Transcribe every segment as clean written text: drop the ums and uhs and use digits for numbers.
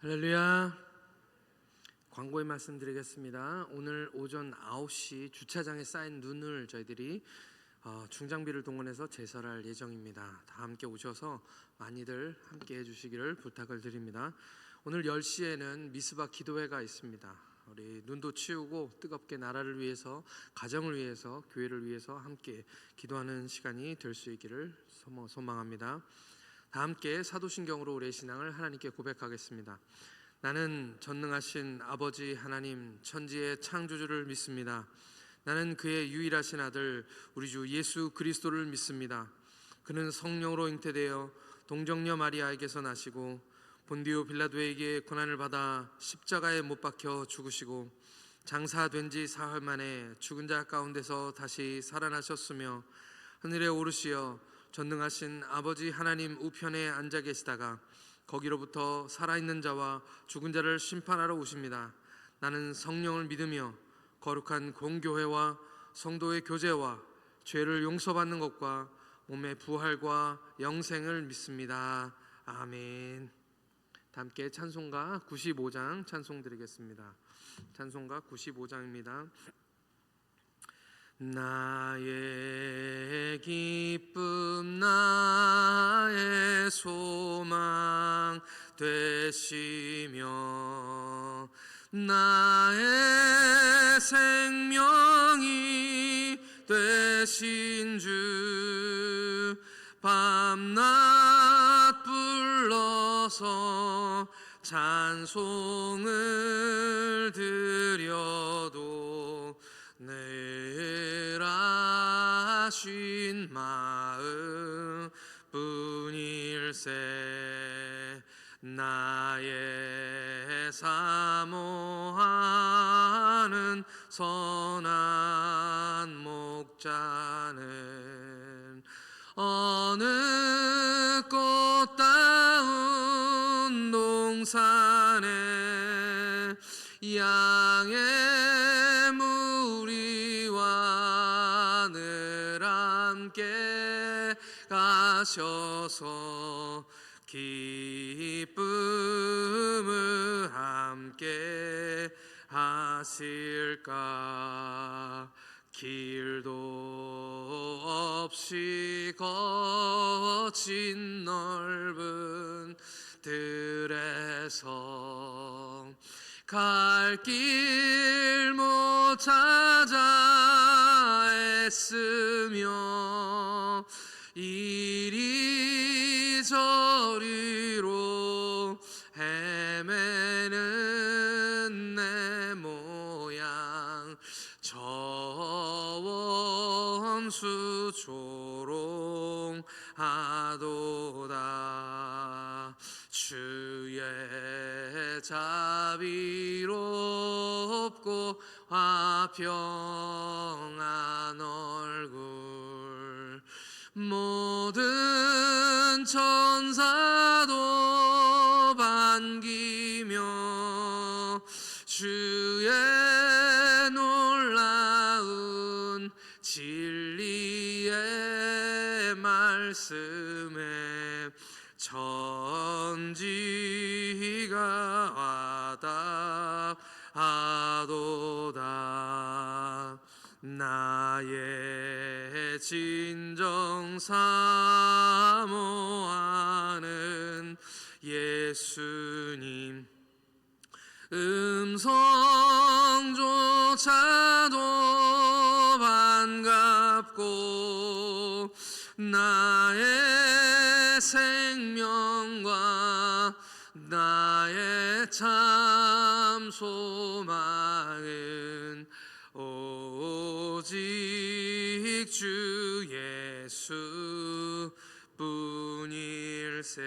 할렐루야. 광고의 말씀 드리겠습니다. 오늘 오전 9시 주차장에 쌓인 눈을 저희들이 중장비를 동원해서 제설할 예정입니다. 다 함께 오셔서 많이들 함께 해주시기를 부탁을 드립니다. 오늘 10시에는 미스바 기도회가 있습니다. 우리 눈도 치우고 뜨겁게 나라를 위해서, 가정을 위해서, 교회를 위해서 함께 기도하는 시간이 될 수 있기를 소망합니다. 다 함께 사도신경으로 우리의 신앙을 하나님께 고백하겠습니다. 나는 전능하신 아버지 하나님, 천지의 창조주를 믿습니다. 나는 그의 유일하신 아들 우리 주 예수 그리스도를 믿습니다. 그는 성령으로 잉태되어 동정녀 마리아에게서 나시고 본디오 빌라도에게 고난을 받아 십자가에 못 박혀 죽으시고 장사된 지 사흘 만에 죽은 자 가운데서 다시 살아나셨으며 하늘에 오르시어 전능하신 아버지 하나님 우편에 앉아 계시다가 거기로부터 살아있는 자와 죽은 자를 심판하러 오십니다. 나는 성령을 믿으며 거룩한 공교회와 성도의 교제와 죄를 용서받는 것과 몸의 부활과 영생을 믿습니다. 아멘. 다 함께 찬송가 95장 찬송 드리겠습니다. 찬송가 95장입니다. 나의 기쁨 나의 소망 되시며 나의 생명이 되신 주 밤낮 불러서 찬송을 드려도 늘 아신 마음 뿐일세. 나의 사모하는 선한 목자는 어느 꽃다운 동산에 양의 무리와 늘 함께 가셔서 기쁨을 함께 하실까. 길도 없이 거친 넓은 들에서 갈 길 못 찾아 애쓰며 이리저리로 헤매는 내 모양 저 원수 조롱하도다. 주의 자비롭고 화평한 얼굴 모든 천사도 반기며 주의 놀라운 진리의 말씀에 천지가 와답하도다. 나의 진정 사모하는 예수님 음성조차도 반갑고 나의 생명과 나의 참 소망은 오직 주 예수 뿐일세.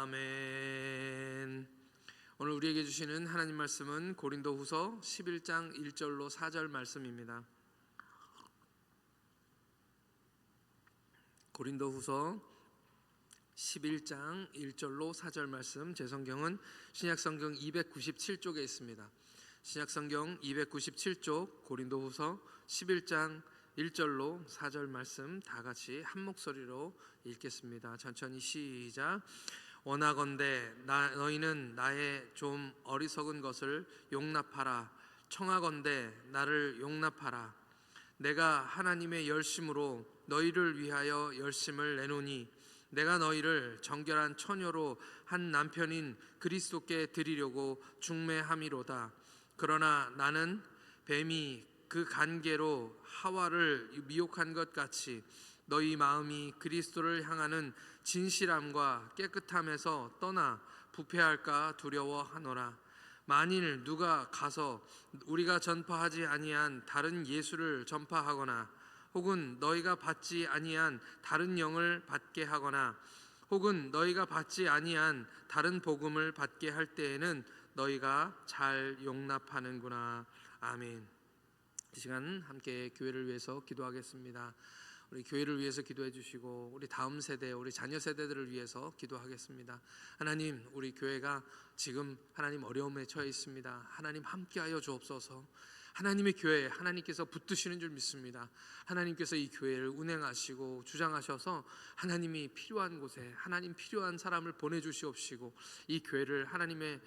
아멘. 오늘 우리에게 주시는 하나님 말씀은 고린도후서 11장 1절로 4절 말씀입니다. 고린도후서 11장 1절로 4절 말씀, 제 성경은 신약성경 297쪽에 있습니다. 신약성경 297쪽 고린도후서 11장 1절로 4절 말씀 다 같이 한 목소리로 읽겠습니다. 천천히 시작. 원하건대 너희는 나의 좀 어리석은 것을 용납하라. 청하건대 나를 용납하라. 내가 하나님의 열심으로 너희를 위하여 열심을 내노니 내가 너희를 정결한 처녀로 한 남편인 그리스도께 드리려고 중매함이로다. 그러나 나는 뱀이 그 간계로 하와를 미혹한 것 같이 너희 마음이 그리스도를 향하는 진실함과 깨끗함에서 떠나 부패할까 두려워하노라. 만일 누가 가서 우리가 전파하지 아니한 다른 예수를 전파하거나 혹은 너희가 받지 아니한 다른 영을 받게 하거나 혹은 너희가 받지 아니한 다른 복음을 받게 할 때에는 너희가 잘 용납하는구나. 아멘. 이 시간 함께 교회를 위해서 기도하겠습니다. 우리 교회를 위해서 기도해 주시고 우리 다음 세대, 우리 자녀 세대들을 위해서 기도하겠습니다. 하나님, 우리 교회가 지금 하나님 어려움에 처해 있습니다. 하나님 함께하여 주옵소서. 하나님의 교회, 하나님께서 붙드시는 줄 믿습니다. 하나님께서 이 교회를 운행하시고 주장하셔서 하나님이 필요한 곳에 하나님 필요한 사람을 보내주시옵시고 이 교회를 하나님의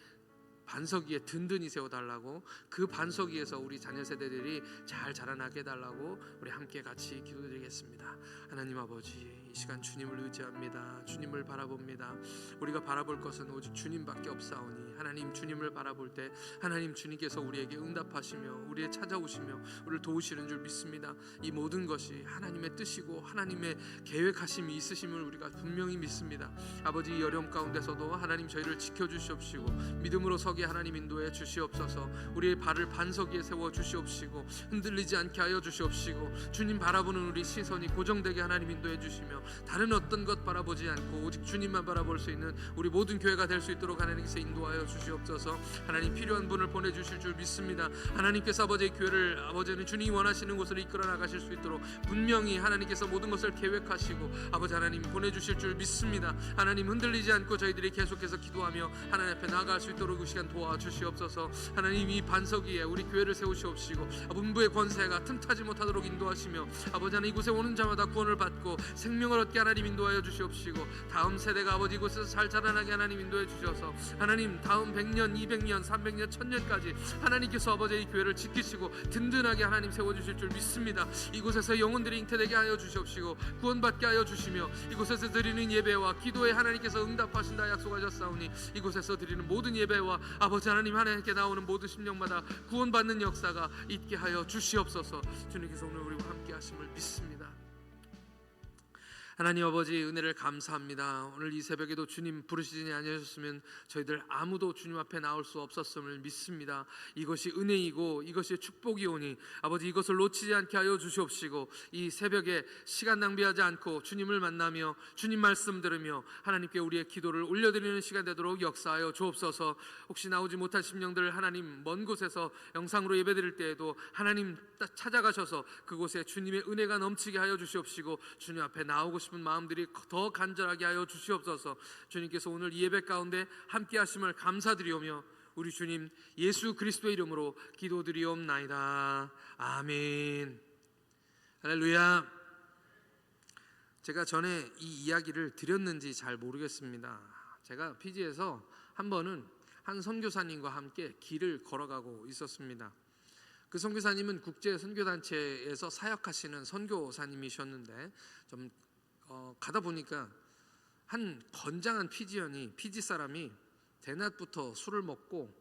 반석 위에 든든히 세워달라고, 그 반석 위에서 우리 자녀 세대들이 잘 자라나게 해달라고 우리 함께 같이 기도드리겠습니다. 하나님 아버지, 이 시간 주님을 의지합니다. 주님을 바라봅니다. 우리가 바라볼 것은 오직 주님밖에 없사오니 하나님, 주님을 바라볼 때 하나님 주님께서 우리에게 응답하시며 우리에 찾아오시며 우리를 도우시는 줄 믿습니다. 이 모든 것이 하나님의 뜻이고 하나님의 계획하심이 있으심을 우리가 분명히 믿습니다. 아버지, 이 어려움 가운데서도 하나님 저희를 지켜주시옵시고 믿음으로 서게 하나님 인도해 주시옵소서. 우리의 발을 반석 위에 세워 주시옵시고 흔들리지 않게 하여 주시옵시고 주님 바라보는 우리 시선이 고정되게 하나님 인도해 주시며 다른 어떤 것 바라보지 않고 오직 주님만 바라볼 수 있는 우리 모든 교회가 될 수 있도록 하나님께서 인도하여 주시옵소서. 하나님, 필요한 분을 보내주실 줄 믿습니다. 하나님께서 아버지의 교회를 아버지는 주님이 원하시는 곳으로 이끌어 나가실 수 있도록 분명히 하나님께서 모든 것을 계획하시고 아버지 하나님 보내주실 줄 믿습니다. 하나님, 흔들리지 않고 저희들이 계속해서 기도하며 하나님 앞에 나아갈 수 있도록 이 시간 도와주시옵소서. 하나님, 이 반석 위에 우리 교회를 세우시옵시고 문부의 권세가 틈타지 못하도록 인도하시며 아버지 하나님, 이곳에 오는 자마다 구원을 받고 생명을 얻게 하나님 인도하여 주시옵시고 다음 세대가 아버지 이곳에서 잘 자라나게 하나님 인도해 주셔서 하나님 다음 100년, 200년, 300년, 1000년까지 하나님께서 아버지 이 교회를 지키시고 든든하게 하나님 세워주실 줄 믿습니다. 이곳에서 영혼들이 잉태되게 하여 주시옵시고 구원받게 하여 주시며 이곳에서 드리는 예배와 기도에 하나님께서 응답하신다 약속하셨사오니 이곳에서 드리는 모든 예배와 아버지 하나님 하나님께 나오는 모든 심령마다 구원받는 역사가 있게 하여 주시옵소서. 주님께서 오늘 우리와 함께 하심을 믿습니다. 하나님 아버지, 은혜를 감사합니다. 오늘 이 새벽에도 주님 부르시지 아니하셨으면 저희들 아무도 주님 앞에 나올 수 없었음을 믿습니다. 이것이 은혜이고 이것이 축복이오니 아버지, 이것을 놓치지 않게 하여 주시옵시고 이 새벽에 시간 낭비하지 않고 주님을 만나며 주님 말씀 들으며 하나님께 우리의 기도를 올려드리는 시간 되도록 역사하여 주옵소서. 혹시 나오지 못한 심령들 하나님 먼 곳에서 영상으로 예배드릴 때에도 하나님 찾아가셔서 그곳에 주님의 은혜가 넘치게 하여 주시옵시고 주님 앞에 나오고 싶은 마음들이 더 간절하게 하여 주시옵소서. 주님께서 오늘 이 예배 가운데 함께 하심을 감사드리오며 우리 주님 예수 그리스도의 이름으로 기도드리옵나이다. 아멘. 할렐루야. 제가 전에 이 이야기를 드렸는지 잘 모르겠습니다. 제가 피지에서 한 번은 한 선교사님과 함께 길을 걸어가고 있었습니다. 그 선교사님은 국제 선교단체에서 사역하시는 선교사님이셨는데 좀 가다 보니까 한 건장한 피지 사람이 대낮부터 술을 먹고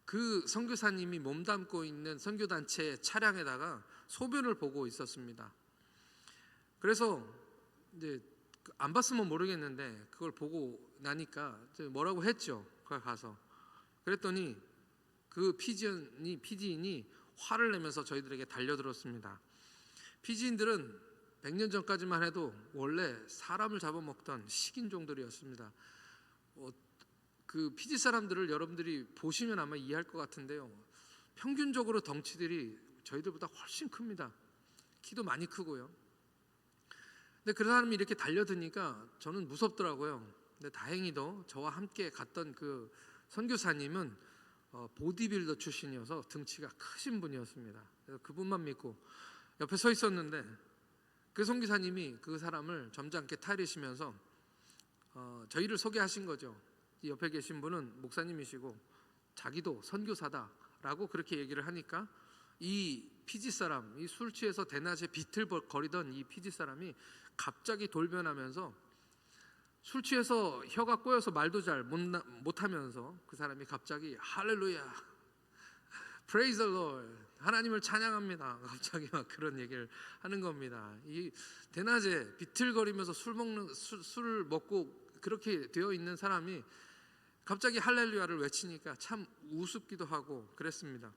그 선교사님이 몸담고 있는 선교단체 차량에다가 소변을 보고 있었습니다. 그래서 이제 안 봤으면 모르겠는데 그걸 보고 나니까 뭐라고 했죠. 그걸 가서 그랬더니 그 피지인이 화를 내면서 저희들에게 달려들었습니다. 피지인들은 100년 전까지만 해도 원래 사람을 잡아먹던 식인종들이었습니다. 그 피지 사람들을 여러분들이 보시면 아마 이해할 것 같은데요, 평균적으로 덩치들이 저희들보다 훨씬 큽니다. 키도 많이 크고요. 근데 그 사람이 이렇게 달려드니까 저는 무섭더라고요. 근데 다행히도 저와 함께 갔던 그 선교사님은 보디빌더 출신이어서 등치가 크신 분이었습니다. 그래서 그분만 믿고 옆에 서 있었는데 그 선교사님이 그 사람을 점잖게 타이르시면서 저희를 소개하신 거죠. 이 옆에 계신 분은 목사님이시고 자기도 선교사다라고 그렇게 얘기를 하니까 이 피지 사람, 이 술 취해서 대낮에 비틀거리던 이 피지 사람이 갑자기 돌변하면서 술 취해서 혀가 꼬여서 말도 잘 못하면서 그 사람이 갑자기 할렐루야, praise the Lord, 하나님을 찬양합니다. 갑자기 막 그런 얘기를 하는 겁니다. 이 대낮에 비틀거리면서 술을 먹고 그렇게 되어 있는 사람이 갑자기 할렐루야를 외치니까 참 우습기도 하고 그랬습니다.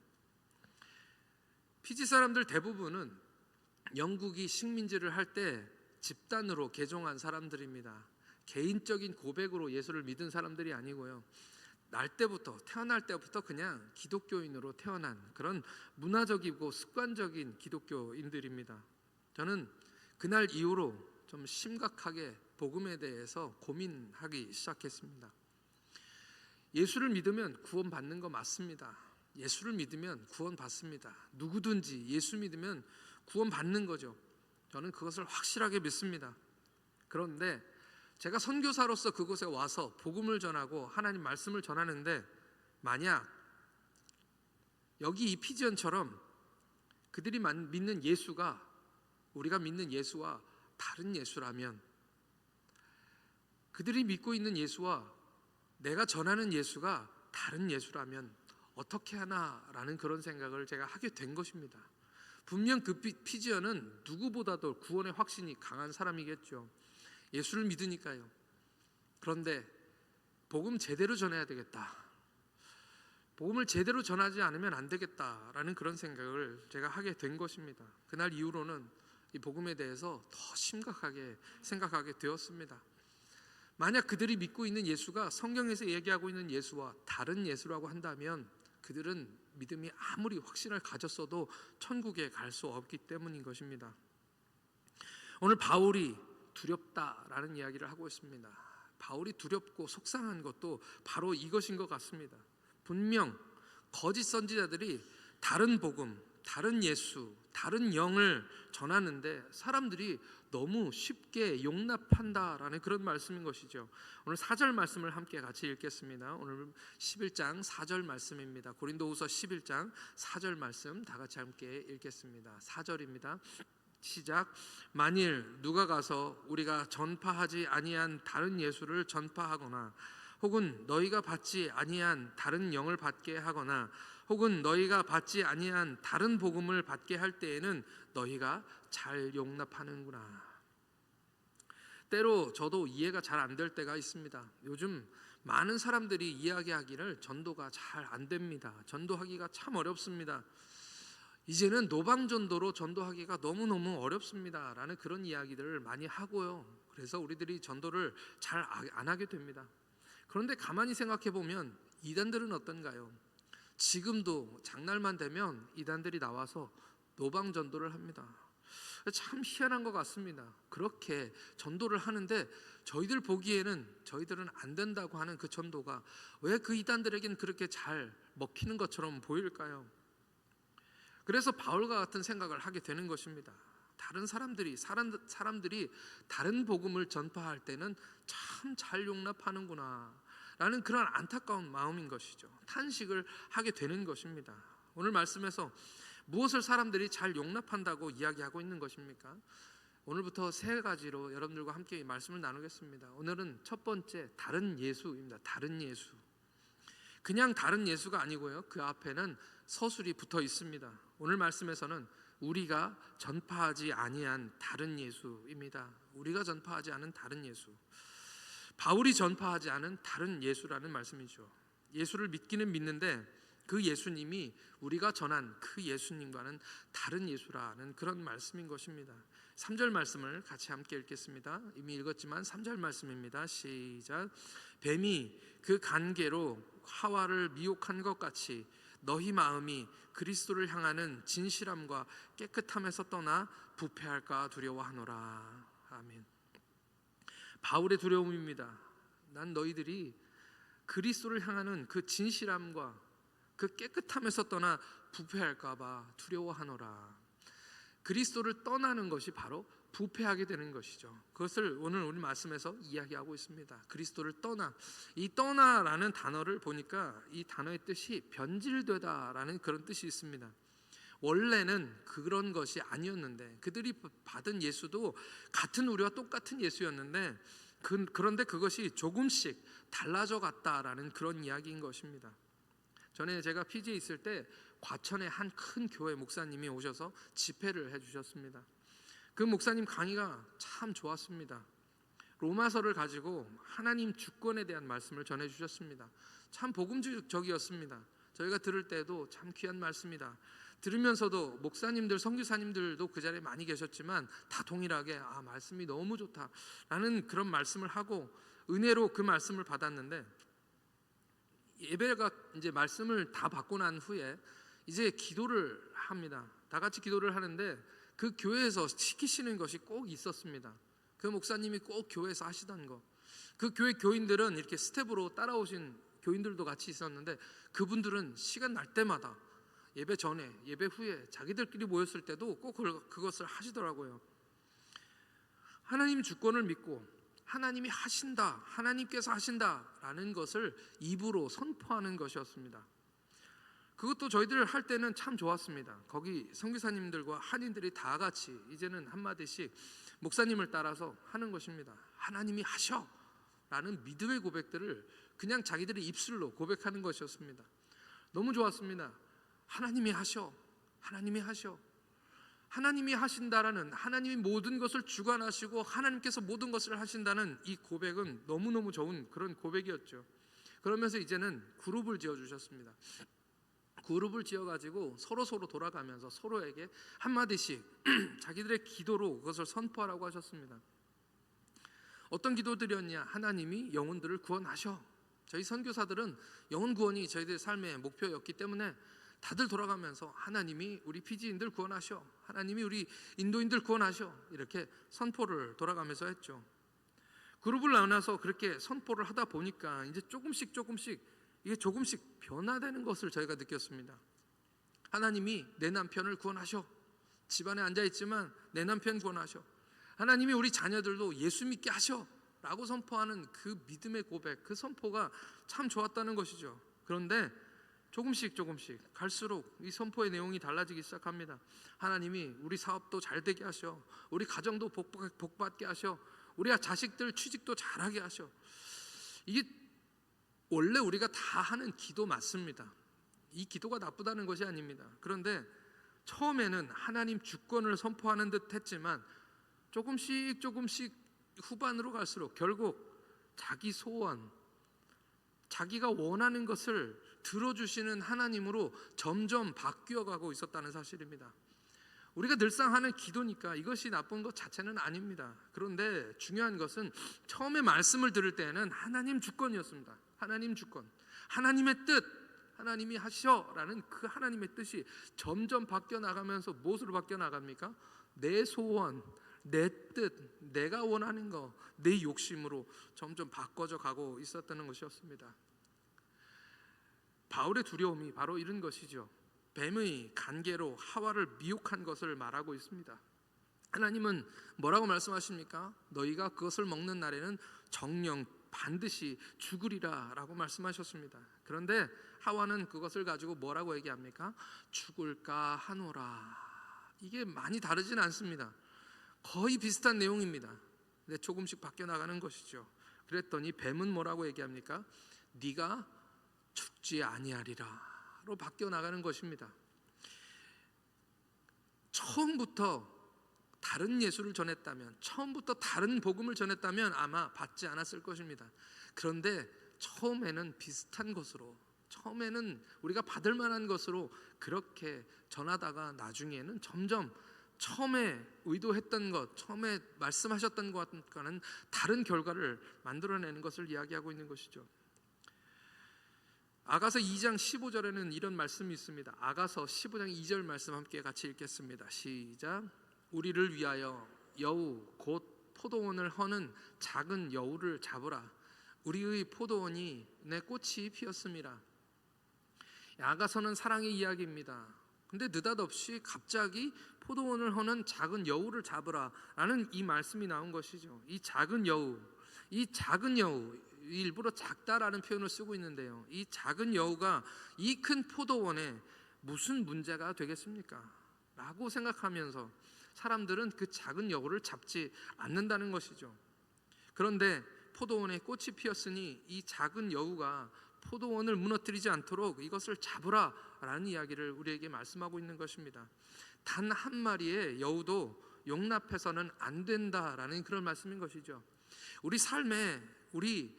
피지 사람들 대부분은 영국이 식민지를 할 때 집단으로 개종한 사람들입니다. 개인적인 고백으로 예수를 믿은 사람들이 아니고요. 태어날 때부터 그냥 기독교인으로 태어난 그런 문화적이고 습관적인 기독교인들입니다. 저는 그날 이후로 좀 심각하게 복음에 대해서 고민하기 시작했습니다. 예수를 믿으면 구원받는 거 맞습니다. 예수를 믿으면 구원받습니다. 누구든지 예수 믿으면 구원받는 거죠. 저는 그것을 확실하게 믿습니다. 그런데 제가 선교사로서 그곳에 와서 복음을 전하고 하나님 말씀을 전하는데 만약 여기 이 피지언처럼 그들이 믿는 예수가 우리가 믿는 예수와 다른 예수라면, 그들이 믿고 있는 예수와 내가 전하는 예수가 다른 예수라면 어떻게 하나라는 그런 생각을 제가 하게 된 것입니다. 분명 그 피지언은 누구보다도 구원의 확신이 강한 사람이겠죠. 예수를 믿으니까요. 그런데 복음 제대로 전해야 되겠다, 복음을 제대로 전하지 않으면 안 되겠다라는 그런 생각을 제가 하게 된 것입니다. 그날 이후로는 이 복음에 대해서 더 심각하게 생각하게 되었습니다. 만약 그들이 믿고 있는 예수가 성경에서 얘기하고 있는 예수와 다른 예수라고 한다면 그들은 믿음이 아무리 확신을 가졌어도 천국에 갈 수 없기 때문인 것입니다. 오늘 바울이 두렵다라는 이야기를 하고 있습니다. 바울이 두렵고 속상한 것도 바로 이것인 것 같습니다. 분명 거짓 선지자들이 다른 복음, 다른 예수, 다른 영을 전하는데 사람들이 너무 쉽게 용납한다라는 그런 말씀인 것이죠. 오늘 4절 말씀을 함께 같이 읽겠습니다. 오늘 11장 4절 말씀입니다. 고린도후서 11장 4절 말씀 다 같이 함께 읽겠습니다. 4절입니다. 시작. 만일 누가 가서 우리가 전파하지 아니한 다른 예수를 전파하거나 혹은 너희가 받지 아니한 다른 영을 받게 하거나 혹은 너희가 받지 아니한 다른 복음을 받게 할 때에는 너희가 잘 용납하는구나. 때로 저도 이해가 잘 안 될 때가 있습니다. 요즘 많은 사람들이 이야기하기를 전도가 잘 안 됩니다. 전도하기가 참 어렵습니다. 이제는 노방전도로 전도하기가 너무너무 어렵습니다 라는 그런 이야기들을 많이 하고요. 그래서 우리들이 전도를 잘 안 하게 됩니다. 그런데 가만히 생각해 보면 이단들은 어떤가요? 지금도 장날만 되면 이단들이 나와서 노방전도를 합니다. 참 희한한 것 같습니다. 그렇게 전도를 하는데 저희들 보기에는 저희들은 안 된다고 하는 그 전도가 왜 그 이단들에게는 그렇게 잘 먹히는 것처럼 보일까요? 그래서 바울과 같은 생각을 하게 되는 것입니다. 다른 사람들이 다른 복음을 전파할 때는 참 잘 용납하는구나 라는 그런 안타까운 마음인 것이죠. 탄식을 하게 되는 것입니다. 오늘 말씀에서 무엇을 사람들이 잘 용납한다고 이야기하고 있는 것입니까? 오늘부터 세 가지로 여러분들과 함께 말씀을 나누겠습니다. 오늘은 첫 번째, 다른 예수입니다. 다른 예수. 그냥 다른 예수가 아니고요, 그 앞에는 서술이 붙어 있습니다. 오늘 말씀에서는 우리가 전파하지 아니한 다른 예수입니다. 우리가 전파하지 않은 다른 예수, 바울이 전파하지 않은 다른 예수라는 말씀이죠. 예수를 믿기는 믿는데 그 예수님이 우리가 전한 그 예수님과는 다른 예수라는 그런 말씀인 것입니다. 3절 말씀을 같이 함께 읽겠습니다. 이미 읽었지만 3절 말씀입니다. 시작. 뱀이 그 간계로 하와를 미혹한 것 같이 너희 마음이 그리스도를 향하는 진실함과 깨끗함에서 떠나 부패할까 두려워하노라. 아멘. 바울의 두려움입니다. 난 너희들이 그리스도를 향하는 그 진실함과 그 깨끗함에서 떠나 부패할까 봐 두려워하노라. 그리스도를 떠나는 것이 바로 부패하게 되는 것이죠. 그것을 오늘 우리 말씀에서 이야기하고 있습니다. 그리스도를 떠나. 이 떠나라는 단어를 보니까 이 단어의 뜻이 변질되다라는 그런 뜻이 있습니다. 원래는 그런 것이 아니었는데, 그들이 받은 예수도 같은 우리와 똑같은 예수였는데 그런데 그것이 조금씩 달라져 갔다라는 그런 이야기인 것입니다. 전에 제가 피지에 있을 때 과천의 한 큰 교회 목사님이 오셔서 집회를 해주셨습니다. 그 목사님 강의가 참 좋았습니다. 로마서를 가지고 하나님 주권에 대한 말씀을 전해주셨습니다. 참 복음적이었습니다. 저희가 들을 때도 참 귀한 말씀이다. 들으면서도 목사님들, 선교사님들도 그 자리에 많이 계셨지만 다 동일하게 말씀이 너무 좋다라는 그런 말씀을 하고 은혜로 그 말씀을 받았는데, 예배가 이제 말씀을 다 받고 난 후에 이제 기도를 합니다. 다 같이 기도를 하는데 그 교회에서 시키시는 것이 꼭 있었습니다. 그 목사님이 꼭 교회에서 하시던 거. 그 교회 교인들은 이렇게 스텝으로 따라오신 교인들도 같이 있었는데 그분들은 시간 날 때마다 예배 전에, 예배 후에 자기들끼리 모였을 때도 꼭 그것을 하시더라고요. 하나님 주권을 믿고 하나님이 하신다, 하나님께서 하신다라는 것을 입으로 선포하는 것이었습니다. 그것도 저희들 할 때는 참 좋았습니다. 거기 선교사님들과 한인들이 다 같이 이제는 한마디씩 목사님을 따라서 하는 것입니다. 하나님이 하셔 라는 믿음의 고백들을 그냥 자기들의 입술로 고백하는 것이었습니다. 너무 좋았습니다. 하나님이 하셔, 하나님이 하셔. 하나님이 하신다라는, 하나님이 모든 것을 주관하시고 하나님께서 모든 것을 하신다는 이 고백은 너무너무 좋은 그런 고백이었죠. 그러면서 이제는 그룹을 지어주셨습니다. 그룹을 지어가지고 서로 돌아가면서 서로에게 한마디씩 자기들의 기도로 그것을 선포하라고 하셨습니다. 어떤 기도들이었냐? 하나님이 영혼들을 구원하셔. 저희 선교사들은 영혼 구원이 저희들의 삶의 목표였기 때문에 다들 돌아가면서 하나님이 우리 피지인들 구원하셔, 하나님이 우리 인도인들 구원하셔, 이렇게 선포를 돌아가면서 했죠. 그룹을 나눠서 그렇게 선포를 하다 보니까 이제 조금씩 이게 조금씩 변화되는 것을 저희가 느꼈습니다. 하나님이 내 남편을 구원하셔. 집안에 앉아있지만 내 남편 구원하셔. 하나님이 우리 자녀들도 예수 믿게 하셔 라고 선포하는 그 믿음의 고백, 그 선포가 참 좋았다는 것이죠. 그런데 조금씩 갈수록 이 선포의 내용이 달라지기 시작합니다. 하나님이 우리 사업도 잘 되게 하셔. 우리 가정도 복받게 하셔. 우리 자식들 취직도 잘하게 하셔. 이게 원래 우리가 다 하는 기도 맞습니다. 이 기도가 나쁘다는 것이 아닙니다. 그런데 처음에는 하나님 주권을 선포하는 듯 했지만 조금씩 후반으로 갈수록 결국 자기 소원, 자기가 원하는 것을 들어주시는 하나님으로 점점 바뀌어가고 있었다는 사실입니다. 우리가 늘상 하는 기도니까 이것이 나쁜 것 자체는 아닙니다. 그런데 중요한 것은 처음에 말씀을 들을 때에는 하나님 주권이었습니다. 하나님 주권, 하나님의 뜻, 하나님이 하셔라는 그 하나님의 뜻이 점점 바뀌어 나가면서 무엇으로 바뀌어 나갑니까? 내 소원, 내 뜻, 내가 원하는 거, 내 욕심으로 점점 바꿔져 가고 있었다는 것이었습니다. 바울의 두려움이 바로 이런 것이죠. 뱀의 간계로 하와를 미혹한 것을 말하고 있습니다. 하나님은 뭐라고 말씀하십니까? 너희가 그것을 먹는 날에는 정령 반드시 죽으리라 라고 말씀하셨습니다. 그런데 하와는 그것을 가지고 뭐라고 얘기합니까? 죽을까 하노라. 이게 많이 다르진 않습니다. 거의 비슷한 내용입니다. 근데 조금씩 바뀌어 나가는 것이죠. 그랬더니 뱀은 뭐라고 얘기합니까? 네가 죽지 아니하리라로 바뀌어 나가는 것입니다. 처음부터 다른 예수를 전했다면, 처음부터 다른 복음을 전했다면 아마 받지 않았을 것입니다. 그런데 처음에는 비슷한 것으로, 처음에는 우리가 받을 만한 것으로 그렇게 전하다가 나중에는 점점 처음에 의도했던 것, 처음에 말씀하셨던 것과는 다른 결과를 만들어내는 것을 이야기하고 있는 것이죠. 아가서 2장 15절에는 이런 말씀이 있습니다. 아가서 15장 2절 말씀 함께 같이 읽겠습니다. 시작. 우리를 위하여 여우 곧 포도원을 허는 작은 여우를 잡으라. 우리의 포도원이 내 꽃이 피었음이라. 아가서는 사랑의 이야기입니다. 근데 느닷없이 갑자기 포도원을 허는 작은 여우를 잡으라라는 이 말씀이 나온 것이죠. 이 작은 여우, 일부러 작다라는 표현을 쓰고 있는데요. 이 작은 여우가 이 큰 포도원에 무슨 문제가 되겠습니까? 라고 생각하면서 사람들은 그 작은 여우를 잡지 않는다는 것이죠. 그런데 포도원에 꽃이 피었으니 이 작은 여우가 포도원을 무너뜨리지 않도록 이것을 잡으라 라는 이야기를 우리에게 말씀하고 있는 것입니다. 단 한 마리의 여우도 용납해서는 안 된다라는 그런 말씀인 것이죠. 우리 삶에, 우리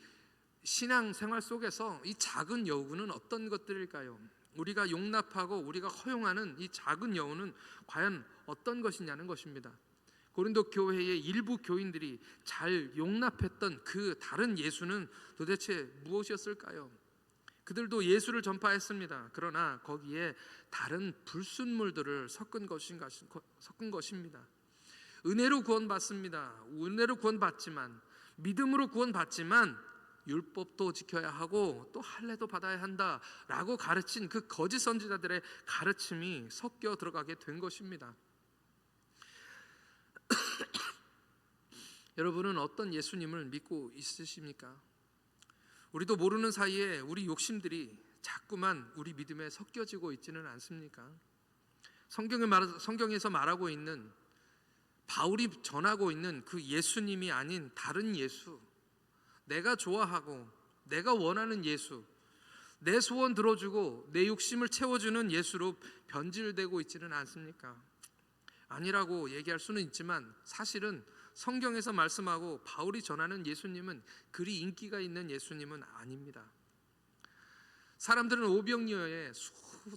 신앙생활 속에서 이 작은 여우는 어떤 것들일까요? 우리가 용납하고 우리가 허용하는 이 작은 여우는 과연 어떤 것이냐는 것입니다. 고린도 교회의 일부 교인들이 잘 용납했던 그 다른 예수는 도대체 무엇이었을까요? 그들도 예수를 전파했습니다. 그러나 거기에 다른 불순물들을 섞은 것입니다. 은혜로 구원받습니다. 은혜로 구원받지만, 믿음으로 구원받지만 율법도 지켜야 하고 또 할례도 받아야 한다라고 가르친 그 거짓 선지자들의 가르침이 섞여 들어가게 된 것입니다. 여러분은 어떤 예수님을 믿고 있으십니까? 우리도 모르는 사이에 우리 욕심들이 자꾸만 우리 믿음에 섞여지고 있지는 않습니까? 성경에서 말하고 있는, 바울이 전하고 있는 그 예수님이 아닌 다른 예수, 내가 좋아하고 내가 원하는 예수, 내 소원 들어주고 내 욕심을 채워주는 예수로 변질되고 있지는 않습니까? 아니라고 얘기할 수는 있지만 사실은 성경에서 말씀하고 바울이 전하는 예수님은 그리 인기가 있는 예수님은 아닙니다. 사람들은 오병이어에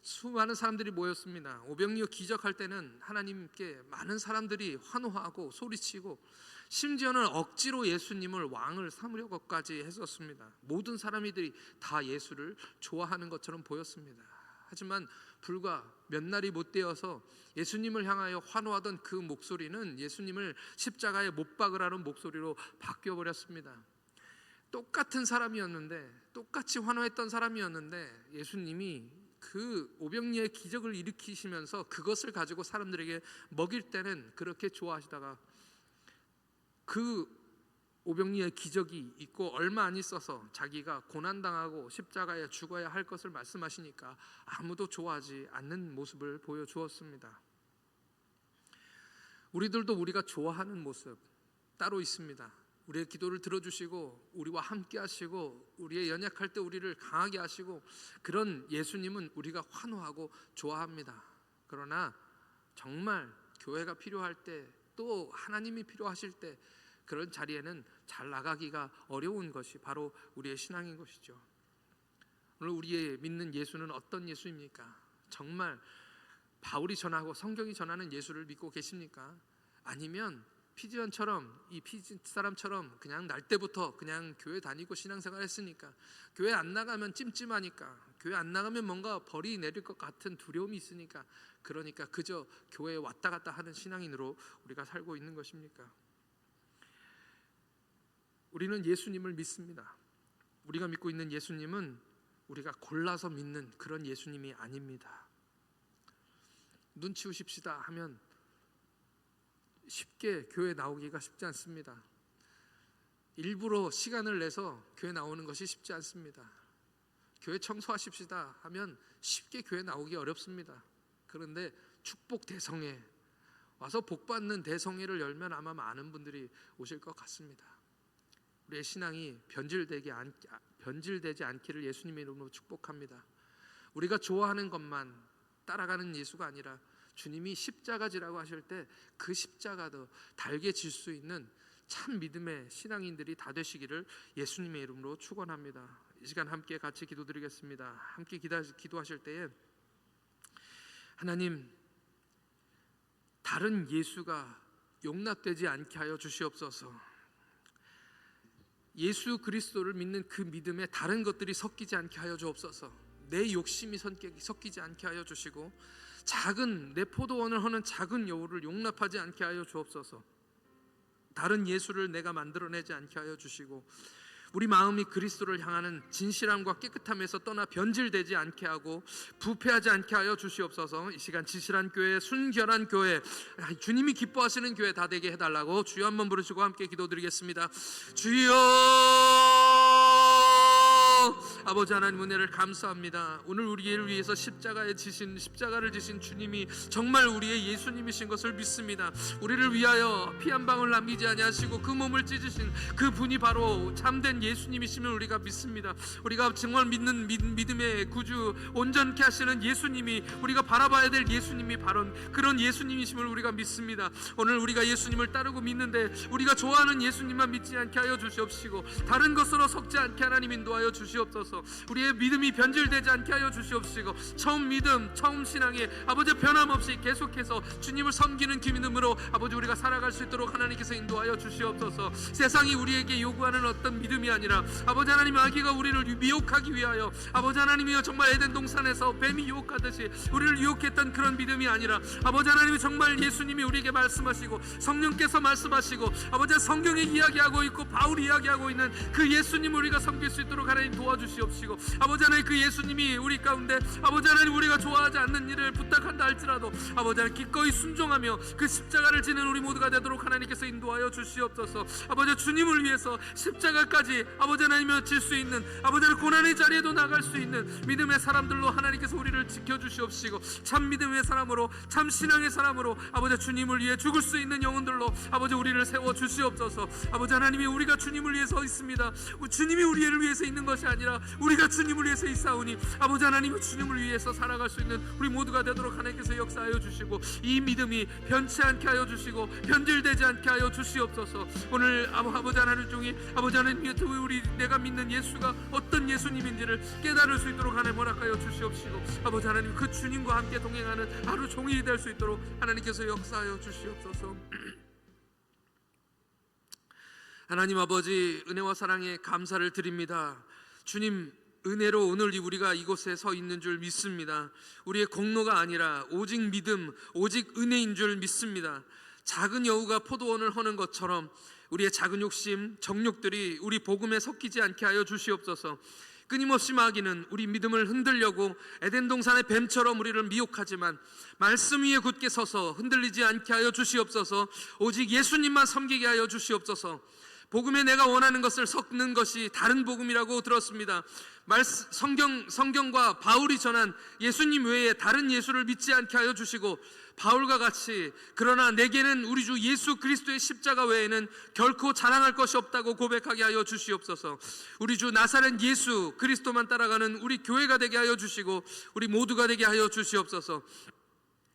수많은 사람들이 모였습니다. 오병이어 기적할 때는 하나님께 많은 사람들이 환호하고 소리치고 심지어는 억지로 예수님을 왕을 삼으려고까지 했었습니다. 모든 사람들이 다 예수를 좋아하는 것처럼 보였습니다. 하지만 불과 몇 날이 못 되어서 예수님을 향하여 환호하던 그 목소리는 예수님을 십자가에 못 박으라는 목소리로 바뀌어버렸습니다. 똑같은 사람이었는데, 똑같이 환호했던 사람이었는데 예수님이 그 오병이어의 기적을 일으키시면서 그것을 가지고 사람들에게 먹일 때는 그렇게 좋아하시다가 그 오병이어의 기적이 있고 얼마 안 있어서 자기가 고난당하고 십자가에 죽어야 할 것을 말씀하시니까 아무도 좋아하지 않는 모습을 보여주었습니다. 우리들도 우리가 좋아하는 모습 따로 있습니다. 우리의 기도를 들어주시고 우리와 함께 하시고 우리의 연약할 때 우리를 강하게 하시고 그런 예수님은 우리가 환호하고 좋아합니다. 그러나 정말 교회가 필요할 때, 또 하나님이 필요하실 때 그런 자리에는 잘 나가기가 어려운 것이 바로 우리의 신앙인 것이죠. 오늘 우리의 믿는 예수는 어떤 예수입니까? 정말 바울이 전하고 성경이 전하는 예수를 믿고 계십니까? 아니면 피지언처럼, 이 피지 사람처럼 그냥 날 때부터 그냥 교회 다니고 신앙생활 했으니까, 교회 안 나가면 찜찜하니까, 교회 안 나가면 뭔가 벌이 내릴 것 같은 두려움이 있으니까, 그러니까 그저 교회에 왔다 갔다 하는 신앙인으로 우리가 살고 있는 것입니까? 우리는 예수님을 믿습니다. 우리가 믿고 있는 예수님은 우리가 골라서 믿는 그런 예수님이 아닙니다. 눈 치우십시다 하면 쉽게 교회 나오기가 쉽지 않습니다. 일부러 시간을 내서 교회 나오는 것이 쉽지 않습니다. 교회 청소하십시다 하면 쉽게 교회 나오기 어렵습니다. 그런데 축복 대성회, 와서 복받는 대성회를 열면 아마 많은 분들이 오실 것 같습니다. 우리의 신앙이 변질되지 않기를 예수님의 이름으로 축복합니다. 우리가 좋아하는 것만 따라가는 예수가 아니라 주님이 십자가 지라고 하실 때 그 십자가도 달게 질 수 있는 참 믿음의 신앙인들이 다 되시기를 예수님의 이름으로 축원합니다. 이 시간 함께 같이 기도드리겠습니다. 함께 기도하실 때에 하나님, 다른 예수가 용납되지 않게 하여 주시옵소서. 예수 그리스도를 믿는 그 믿음에 다른 것들이 섞이지 않게 하여 주옵소서. 내 욕심이 섞이지 않게 하여 주시고 작은 내 포도원을 허는 작은 여우를 용납하지 않게 하여 주옵소서. 다른 예수를 내가 만들어내지 않게 하여 주시고 우리 마음이 그리스도를 향하는 진실함과 깨끗함에서 떠나 변질되지 않게 하고 부패하지 않게 하여 주시옵소서. 이 시간 진실한 교회, 순결한 교회, 주님이 기뻐하시는 교회 다 되게 해달라고 주여 한번 부르시고 함께 기도드리겠습니다. 주여, 아버지 하나님 은혜를 감사합니다. 오늘 우리를 위해서 십자가를 지신 주님이 정말 우리의 예수님이신 것을 믿습니다. 우리를 위하여 피 한 방울 남기지 아니하시고 그 몸을 찢으신 그 분이 바로 참된 예수님이심을 우리가 믿습니다. 우리가 정말 믿는 믿음의 구주, 온전케 하시는 예수님이, 우리가 바라봐야 될 예수님이 바로 그런 예수님이심을 우리가 믿습니다. 오늘 우리가 예수님을 따르고 믿는데 우리가 좋아하는 예수님만 믿지 않게 하여 주시옵시고 다른 것으로 속지 않게 하나님 인도하여 주시옵소서. 우리의 믿음이 변질되지 않게 하여 주시옵시고 처음 믿음, 처음 신앙에 아버지 변함없이 계속해서 주님을 섬기는 그 믿음으로 아버지 우리가 살아갈 수 있도록 하나님께서 인도하여 주시옵소서. 세상이 우리에게 요구하는 어떤 믿음이 아니라 아버지 하나님, 마귀가 우리를 미혹하기 위하여 아버지 하나님이여 정말 에덴 동산에서 뱀이 유혹하듯이 우리를 유혹했던 그런 믿음이 아니라 아버지 하나님이 정말 예수님이 우리에게 말씀하시고 성령께서 말씀하시고 아버지 성경에 이야기하고 있고 바울이 이야기하고 있는 그 예수님을 우리가 섬길 수 있도록 하나님 도와주시옵시고 아버지 하나님, 그 예수님이 우리 가운데 아버지 하나님 우리가 좋아하지 않는 일을 부탁한다 할지라도 아버지 하나님 기꺼이 순종하며 그 십자가를 지는 우리 모두가 되도록 하나님께서 인도하여 주시옵소서. 아버지 주님을 위해서 십자가까지 아버지 하나님이여 질 수 있는 아버지 하나님 고난의 자리에도 나갈 수 있는 믿음의 사람들로 하나님께서 우리를 지켜주시옵시고 참 믿음의 사람으로, 참 신앙의 사람으로 아버지 주님을 위해 죽을 수 있는 영혼들로 아버지 우리를 세워 주시옵소서. 아버지 하나님이 우리가 주님을 위해서 있습니다. 주님이 우리를 위해서 있는 것이 아니라 우리가 주님을 위해서 있사오니 아버지 하나님이 주님을 위해서 살아갈 수 있는 우리 모두가 되도록 하나님께서 역사하여 주시고 이 믿음이 변치 않게 하여 주시고 변질되지 않게 하여 주시옵소서. 오늘 아버지 하나님 중에 아버지 하나님 우리 내가 믿는 예수가 어떤 예수님인지를 깨달을 수 있도록 하나님 허락하여 주시옵시고 아버지 하나님 그 주님과 함께 동행하는 하루 종일이 될 수 있도록 하나님께서 역사하여 주시옵소서. 하나님 아버지, 은혜와 사랑에 감사를 드립니다. 주님, 은혜로 오늘 우리가 이곳에 서 있는 줄 믿습니다. 우리의 공로가 아니라 오직 믿음, 오직 은혜인 줄 믿습니다. 작은 여우가 포도원을 허는 것처럼 우리의 작은 욕심, 정욕들이 우리 복음에 섞이지 않게 하여 주시옵소서. 끊임없이 마귀는 우리 믿음을 흔들려고 에덴 동산의 뱀처럼 우리를 미혹하지만 말씀 위에 굳게 서서 흔들리지 않게 하여 주시옵소서. 오직 예수님만 섬기게 하여 주시옵소서. 복음에 내가 원하는 것을 섞는 것이 다른 복음이라고 들었습니다. 성경과 바울이 전한 예수님 외에 다른 예수를 믿지 않게 하여 주시고 바울과 같이 그러나 내게는 우리 주 예수 그리스도의 십자가 외에는 결코 자랑할 것이 없다고 고백하게 하여 주시옵소서. 우리 주 나사렛 예수 그리스도만 따라가는 우리 교회가 되게 하여 주시고 우리 모두가 되게 하여 주시옵소서.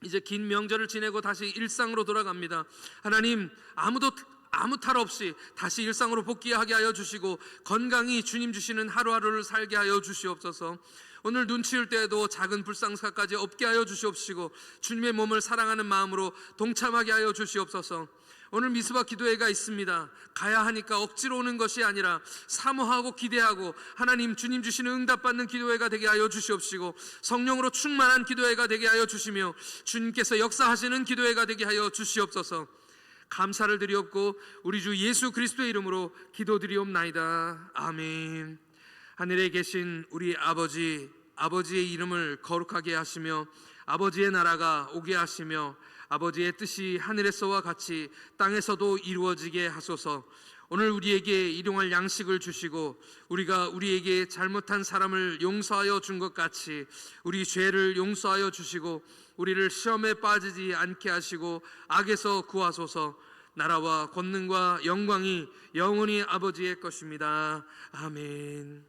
이제 긴 명절을 지내고 다시 일상으로 돌아갑니다. 하나님, 아무 탈 없이 다시 일상으로 복귀하게 하여 주시고 건강히 주님 주시는 하루하루를 살게 하여 주시옵소서. 오늘 눈 치울 때에도 작은 불상사까지 없게 하여 주시옵시고 주님의 몸을 사랑하는 마음으로 동참하게 하여 주시옵소서. 오늘 미스바 기도회가 있습니다. 가야 하니까 억지로 오는 것이 아니라 사모하고 기대하고 하나님 주님 주시는 응답받는 기도회가 되게 하여 주시옵시고 성령으로 충만한 기도회가 되게 하여 주시며 주님께서 역사하시는 기도회가 되게 하여 주시옵소서. 감사를 드리옵고 우리 주 예수 그리스도의 이름으로 기도드리옵나이다. 아멘. 하늘에 계신 우리 아버지, 아버지의 이름을 거룩하게 하시며 아버지의 나라가 오게 하시며 아버지의 뜻이 하늘에서와 같이 땅에서도 이루어지게 하소서. 오늘 우리에게 일용할 양식을 주시고 우리가 우리에게 잘못한 사람을 용서하여 준 것 같이 우리 죄를 용서하여 주시고 우리를 시험에 빠지지 않게 하시고 악에서 구하소서. 나라와 권능과 영광이 영원히 아버지의 것입니다. 아멘.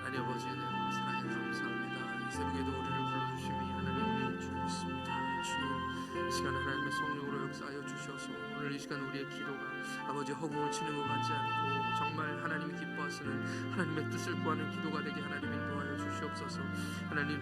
하나님 아버지, 사랑에 감사합니다. 이 새벽에도 우리를 불러주심이 하나님의 줄 믿습니다. 주님, 이 시간 하나님의 성령으로 역사하여 주셔서 오늘 이 시간 우리의 기도가 아버지 허공을 치는 것 같지 않고 정말 하나님이 기뻐하시는 하나님의 뜻을 구하는 기도가 되게 하나님 인도하여 주시옵소서. 하나님